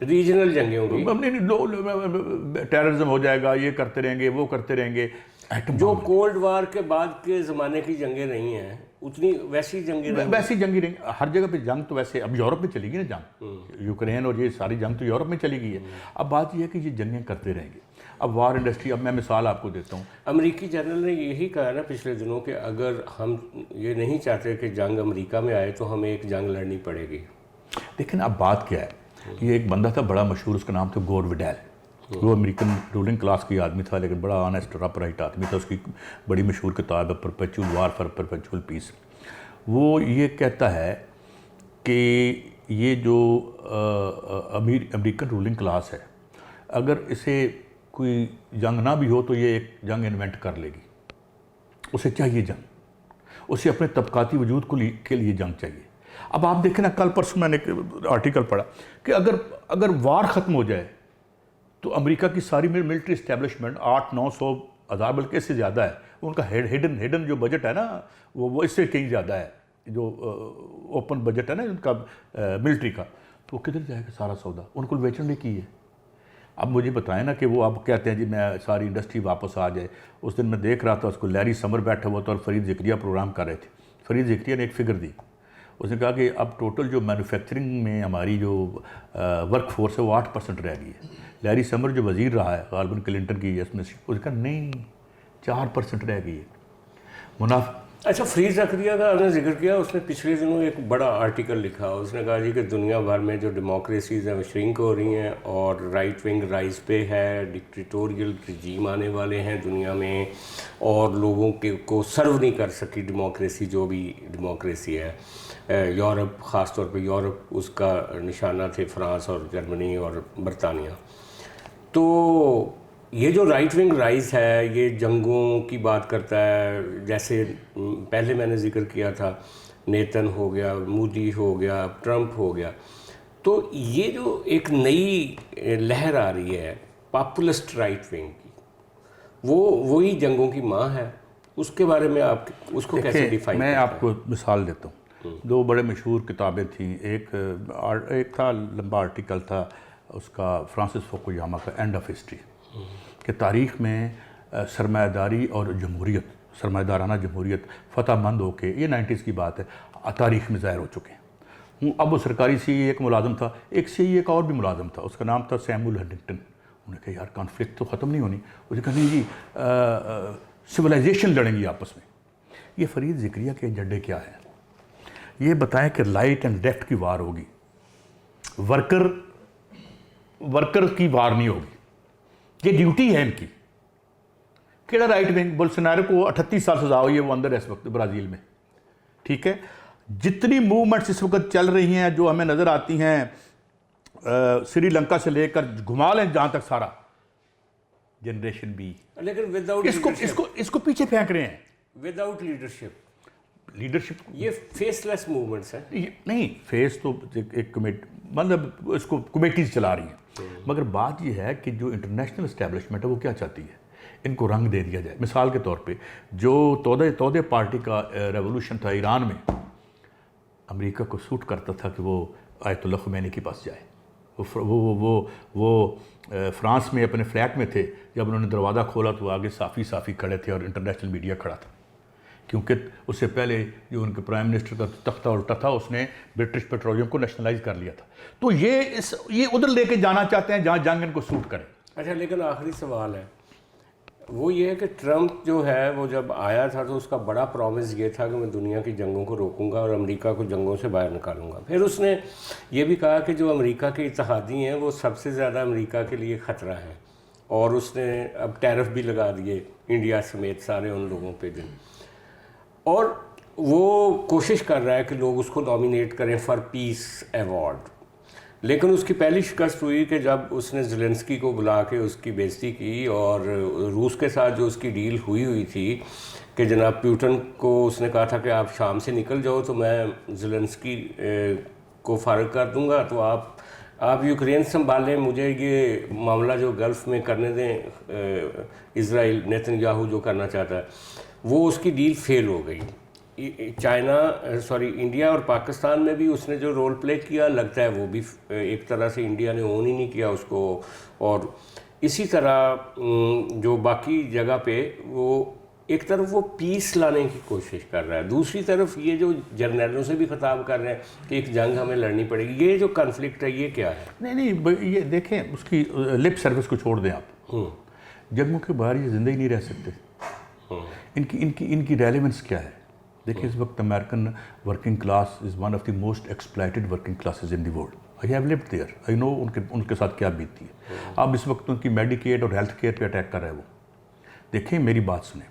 Regional جنگیں ہوں گی. ٹیررزم ہو جائے گا, یہ کرتے رہیں گے, وہ کرتے رہیں گے. جو کولڈ وار کے بعد کے زمانے کی جنگیں رہی ہیں اتنی ویسی جنگیں رہیں. ہر جگہ پہ جنگ تو ویسے اب یورپ میں چلی گئی نا جنگ, یوکرین اور یہ ساری جنگ تو یورپ میں چلی گئی ہے. اب بات یہ ہے کہ یہ جنگیں کرتے رہیں گے. اب وار انڈسٹری, اب میں مثال آپ کو دیتا ہوں. امریکی جنرل نے یہی کہا نا پچھلے دنوں کہ اگر ہم یہ نہیں چاہتے کہ جنگ امریکہ میں آئے تو ہمیں ایک جنگ لڑنی پڑے گی. لیکن اب بات کیا ہے, یہ ایک بندہ تھا بڑا مشہور, اس کا نام تھا گور وڈیل. وہ امریکن رولنگ کلاس کی آدمی تھا لیکن بڑا آنیسٹ اور اپ رائٹ آدمی تھا. اس کی بڑی مشہور کتاب ہے پرپیچول وار فار پرپیچول پیس. وہ یہ کہتا ہے کہ یہ جو امریکن رولنگ کلاس ہے, اگر اسے کوئی جنگ نہ بھی ہو تو یہ ایک جنگ انوینٹ کر لے گی. اسے چاہیے جنگ, اسے اپنے طبقاتی وجود کے لیے جنگ چاہیے. اب آپ دیکھیں نا, کل پرسوں میں نے ایک آرٹیکل پڑھا کہ اگر وار ختم ہو جائے تو امریکہ کی ساری ملٹری اسٹیبلشمنٹ 800-900,000 بلکہ اس سے زیادہ ہے. ان کا ہڈن جو بجٹ ہے نا وہ اس سے کہیں زیادہ ہے. جو اوپن بجٹ ہے نا ان کا ملٹری کا, تو وہ کدھر جائے گا سارا سودا, ان کو بیچنے کی ہے. اب مجھے بتائیں نا کہ وہ آپ کہتے ہیں جی میں ساری انڈسٹری واپس آ جائے. اس دن میں دیکھ رہا تھا اس کو لیری سمر بیٹھا ہوا تھا اور فرید ذکریہ پروگرام کر رہے تھے. فرید ذکریہ نے ایک فگر دی, اس نے کہا کہ اب ٹوٹل جو مینوفیکچرنگ میں ہماری جو ورک فورس ہے وہ 8% رہ گئی ہے. لیری سمر جو وزیر رہا ہے غالباً کلنٹن کی, اس میں اس نے کہا نہیں 4% رہ گئی ہے. اچھا, فرید ذکریہ کا آپ نے ذکر کیا, اس نے پچھلے دنوں ایک بڑا آرٹیکل لکھا. اس نے کہا جی کہ دنیا بھر میں جو ڈیموکریسیز ہیں وہ شرنک ہو رہی ہیں اور رائٹ ونگ رائز پہ ہے, ڈکٹیٹوریل رجیم آنے والے ہیں دنیا میں, اور لوگوں کو سرو نہیں کر سکی ڈیموکریسی, جو بھی ڈیموکریسی ہے. یورپ, خاص طور پہ یورپ اس کا نشانہ تھے, فرانس اور جرمنی اور برطانیہ. تو یہ جو رائٹ ونگ رائز ہے یہ جنگوں کی بات کرتا ہے, جیسے پہلے میں نے ذکر کیا تھا نیتن ہو گیا, مودی ہو گیا, ٹرمپ ہو گیا. تو یہ جو ایک نئی لہر آ رہی ہے پاپولسٹ رائٹ ونگ کی, وہی جنگوں کی ماں ہے. اس کے بارے میں آپ اس کو کیسے ڈیفائن کرتے ہیں؟ میں آپ کو مثال دیتا ہوں. دو بڑے مشہور کتابیں تھیں. ایک تھا لمبا آرٹیکل تھا اس کا فرانسس فوکویاما کا, اینڈ آف ہسٹری, کہ تاریخ میں سرمایہ داری اور جمہوریت, سرمایہ دارانہ جمہوریت فتح مند ہو کے, یہ 90s کی بات ہے, تاریخ میں ظاہر ہو چکے ہیں. اب وہ سرکاری سی ایک ملازم تھا, ایک سی ایک اور بھی ملازم تھا, اس کا نام تھا سیمول ہنٹنگٹن. انہوں نے کہا یار کانفلکٹ تو ختم نہیں ہونی. اس نے کہا نہیں جی سویلائزیشن لڑیں گی آپس میں. یہ فرید ذکریہ کے ایجنڈے کیا ہیں؟ یہ بتائیں کہ لائٹ اینڈ لیفٹ کی وار ہوگی, ورکر کی وار نہیں ہوگی. یہ ڈیوٹی ہے ان کی. کیڑا رائٹ ونگ, بولسونارو کو 38 سال سزا ہوئی ہے, وہ اندر ہے اس وقت برازیل میں. ٹھیک ہے, جتنی موومنٹس اس وقت چل رہی ہیں جو ہمیں نظر آتی ہیں سری لنکا سے لے کر گھما لیں جہاں تک سارا جنریشن بی, لیکن اس کو پیچھے پھینک رہے ہیں وداؤٹ لیڈرشپ. یہ فیس لیس موومنٹس ہیں. نہیں, فیس تو ایک مطلب اس کو کمیٹیز چلا رہی ہیں. مگر بات یہ ہے کہ جو انٹرنیشنل اسٹیبلشمنٹ ہے وہ کیا چاہتی ہے, ان کو رنگ دے دیا جائے. مثال کے طور پہ جو تودے پارٹی کا ریولوشن تھا ایران میں, امریکہ کو سوٹ کرتا تھا کہ وہ آیت اللہ خمینی کے پاس جائے. وہ فرانس میں اپنے فلیٹ میں تھے, جب انہوں نے دروازہ کھولا تو آگے صافی کھڑے تھے اور انٹرنیشنل میڈیا کھڑا تھا, کیونکہ اس سے پہلے جو ان کے پرائم منسٹر کا تختہ الٹا تھا اس نے برٹش پیٹرولیم کو نیشنلائز کر لیا تھا. تو یہ ادھر لے کے جانا چاہتے ہیں جہاں جنگ ان کو سوٹ کرے. اچھا, لیکن آخری سوال ہے وہ یہ ہے کہ ٹرمپ جو ہے وہ جب آیا تھا تو اس کا بڑا پرومس یہ تھا کہ میں دنیا کی جنگوں کو روکوں گا اور امریکہ کو جنگوں سے باہر نکالوں گا. پھر اس نے یہ بھی کہا کہ جو امریکہ کے اتحادی ہیں وہ سب سے زیادہ امریکہ کے لیے خطرہ ہیں, اور اس نے اب ٹیرف بھی لگا دیے انڈیا سمیت سارے ان لوگوں پہ دن, اور وہ کوشش کر رہا ہے کہ لوگ اس کو نامینیٹ کریں فار پیس ایوارڈ. لیکن اس کی پہلی شکست ہوئی کہ جب اس نے زیلنسکی کو بلا کے اس کی بےزتی کی, اور روس کے ساتھ جو اس کی ڈیل ہوئی تھی کہ جناب پیوٹن کو اس نے کہا تھا کہ آپ شام سے نکل جاؤ تو میں زیلنسکی کو فارغ کر دوں گا, تو آپ یوکرین سنبھالیں, مجھے یہ معاملہ جو گلف میں کرنے دیں, اسرائیل نیتن یاہو جو کرنا چاہتا ہے. وہ اس کی ڈیل فیل ہو گئی. انڈیا اور پاکستان میں بھی اس نے جو رول پلے کیا لگتا ہے وہ بھی ایک طرح سے انڈیا نے اون ہی نہیں کیا اس کو. اور اسی طرح جو باقی جگہ پہ وہ ایک طرف وہ پیس لانے کی کوشش کر رہا ہے, دوسری طرف یہ جو جرنیلوں سے بھی خطاب کر رہے ہیں کہ ایک جنگ ہمیں لڑنی پڑے گی. یہ جو کنفلکٹ ہے یہ کیا ہے؟ نہیں یہ دیکھیں اس کی لپ سروس کو چھوڑ دیں آپ, جنگوں کے باہر یہ زندہ ہی نہیں رہ سکتے. ان کی ریلیونس کیا ہے؟ دیکھیں اس وقت American working class is one of the most exploited working classes in the world. I have lived there, I know ان کے ساتھ کیا بیتتی ہے. اب اس وقت ان کی میڈیکیٹ اور ہیلتھ کیئر پہ اٹیک کر رہے ہیں وہ. دیکھیں میری بات سنیں,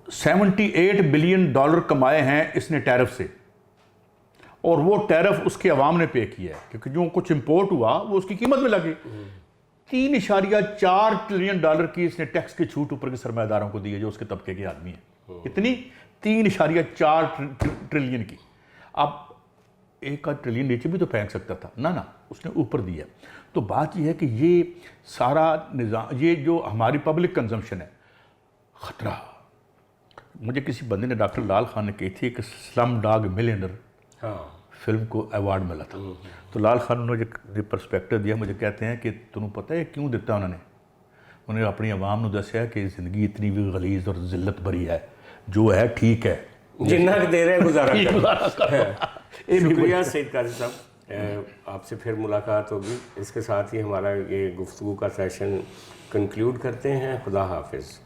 $78 بلین کمائے ہیں اس نے ٹیرف سے, اور وہ ٹیرف اس کے عوام نے پے کیا ہے کیونکہ جو کچھ امپورٹ ہوا وہ اس کی قیمت میں لگے. $3.4 ٹریلین کی اس نے ٹیکس کی چھوٹ اوپر کے سرمایہ داروں کو دی ہے جو اس کے طبقے کے آدمی ہیں. کتنی؟ 3.4 ٹریلین کی. اب ایک آدھ ٹریلین نیچے بھی تو پھینک سکتا تھا نا, اس نے اوپر دیا. تو بات یہ ہے کہ یہ سارا نظام, یہ جو ہماری پبلک کنزمپشن ہے, خطرہ. مجھے کسی بندے نے, ڈاکٹر لال خان نے کہی تھی کہ سلم ڈاگ ملینر فلم کو ایوارڈ ملا تھا. تو لال خان نے جو پرسپیکٹو دیا, مجھے کہتے ہیں کہ تمہیں پتہ ہے کیوں دیتا انہوں نے اپنی عوام نے دسیا کہ زندگی اتنی بھی غلیظ اور ذلت بھری ہے, جو ہے ٹھیک ہے, جنہ دے رہے گزارا کر. شکریہ سید قاضی صاحب, آپ سے پھر ملاقات ہوگی. اس کے ساتھ ہی ہمارا یہ گفتگو کا سیشن کنکلیوڈ کرتے ہیں. خدا حافظ.